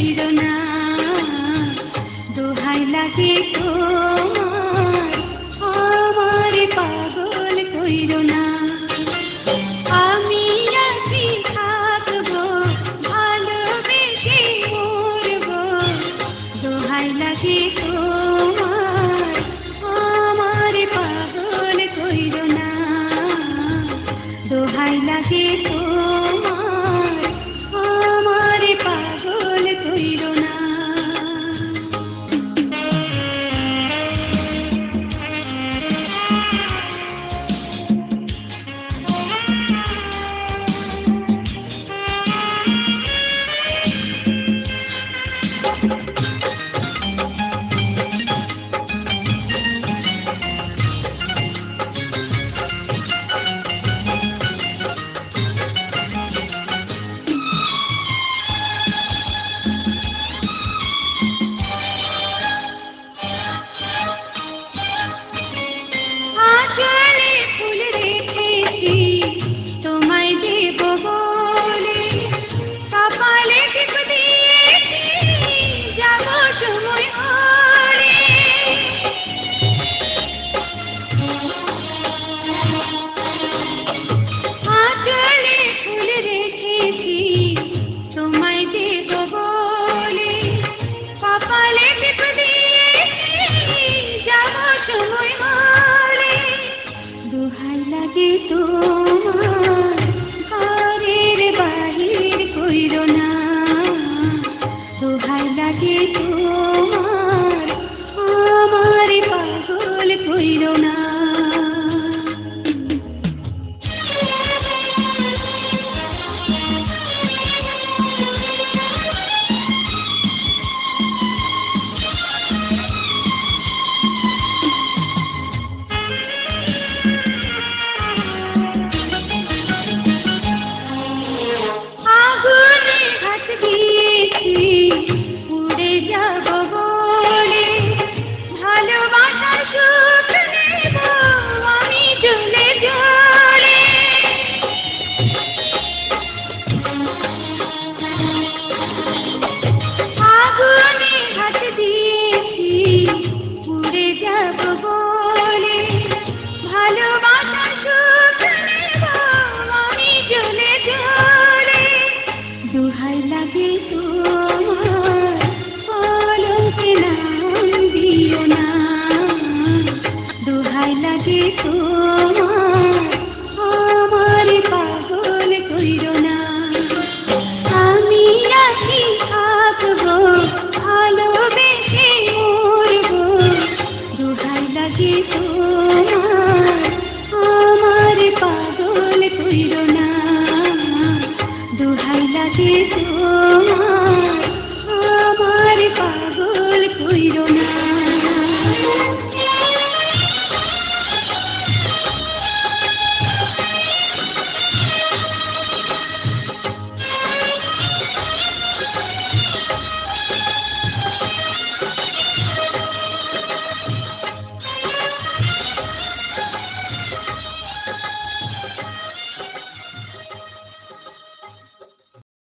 কইরো না, দোহাই লাগে তোমার, আমার পাগল কইরো না। আমি আছি থাকবো, ভালোবেসে মরবো, দোহাই লাগে তোমার, আমার পাগল কইরো না, দোহাই লাগে তোমার, আমার পাগল কইরো না। আঁচলে ফুল রেখেছি তোমায় দেব বলে, কপালে টিপ দিয়েছি যাব সময় হলে। আঁচলে ফুল রেখেছি তোমায় দেব বলে, কপালে টিপ দিয়েছি যাব সময় হলে। দোহাই লাগে তোমার, ঘরের বাহির কইরো না, দোহাই লাগে তোমার, আমার পাগল কইরো না।